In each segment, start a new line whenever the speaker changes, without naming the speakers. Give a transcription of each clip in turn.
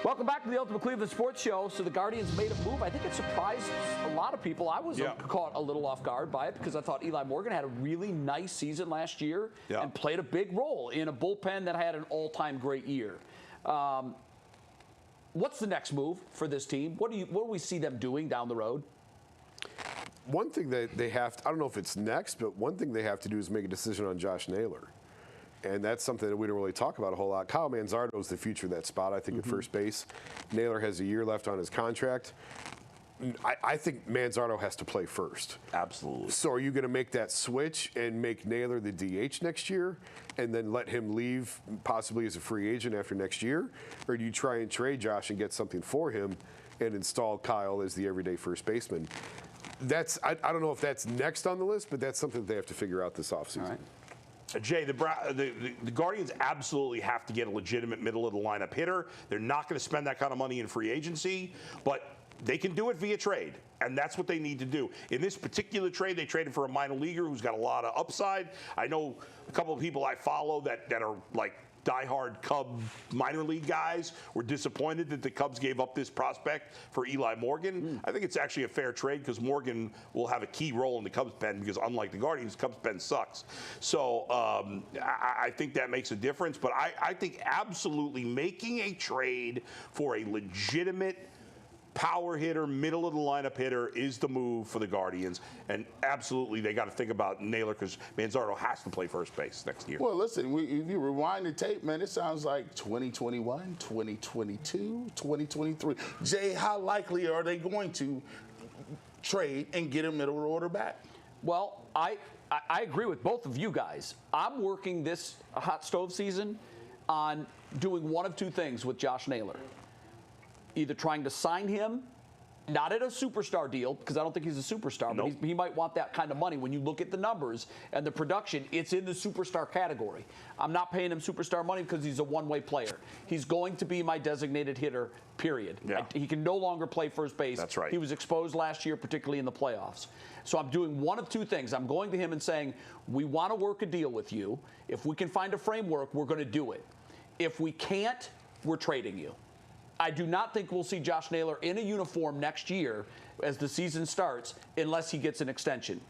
Welcome back to the Ultimate Cleveland Sports Show. So the Guardians made a move. I think it surprised a lot of people. I was caught a little off guard by it because I thought Eli Morgan had a really nice season last year and played a big role in a bullpen that had an all-time great year. What's the next move for this team? What do we see them doing down the road?
One thing that they have to, I don't know if it's next, but one thing they have to do is make a decision on Josh Naylor. And that's something that we don't really talk about a whole lot. Kyle Manzardo is the future of that spot, I think, at first base. Naylor has a year left on his contract. I think Manzardo has to play first.
Absolutely.
So are you going to make that switch and make Naylor the DH next year and then let him leave possibly as a free agent after next year? Or do you try and trade Josh and get something for him and install Kyle as the everyday first baseman? I don't know if that's next on the list, but that's something that they have to figure out this offseason.
All right.
Jay, the Guardians absolutely have to get a legitimate middle-of-the-lineup hitter. They're not going to spend that kind of money in free agency, but they can do it via trade, and that's what they need to do. In this particular trade, they traded for a minor leaguer who's got a lot of upside. I know a couple of people I follow that are like diehard Cub minor league guys were disappointed that the Cubs gave up this prospect for Eli Morgan. I think it's actually a fair trade because Morgan will have a key role in the Cubs pen because unlike the Guardians, Cubs pen sucks. So I think that makes a difference. But I think absolutely making a trade for a legitimate power hitter, middle of the lineup hitter is the move for the Guardians. And absolutely, they got to think about Naylor because Manzardo has to play first base next year.
Well, listen, if you rewind the tape, man, it sounds like 2021, 2022, 2023. Jay, how likely are they going to trade and get a middle order back?
Well, I agree with both of you guys. I'm working this hot stove season on doing one of two things with Josh Naylor. Either trying to sign him, not at a superstar deal, because I don't think he's a superstar, but he might want that kind of money. When you look at the numbers and the production, it's in the superstar category. I'm not paying him superstar money because he's a one-way player. He's going to be my designated hitter, period. He can no longer play first base.
That's right.
He was exposed last year, particularly in the playoffs. So I'm doing one of two things. I'm going to him and saying, we want to work a deal with you. If we can find a framework, we're going to do it. If we can't, we're trading you. I do not think we'll see Josh Naylor in a uniform next year as the season starts unless he gets an extension.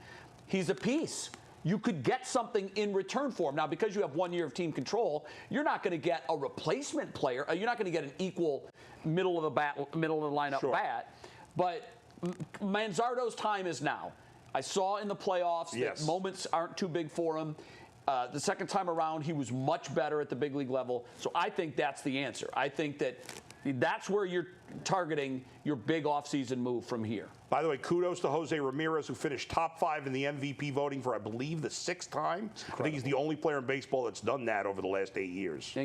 He's a piece. You could get something in return for him. Now, because you have 1 year of team control, you're not going to get a replacement player. You're not going to get an equal middle of the lineup bat. But Manzardo's time is now. I saw in the playoffs that moments aren't too big for him. The second time around, he was much better at the big league level. So I think that's the answer. I think that's where you're targeting your big offseason move from here.
By the way, kudos to Jose Ramirez, who finished top 5 in the MVP voting for, I believe, the 6th time. I think he's the only player in baseball that's done that over the last 8 years.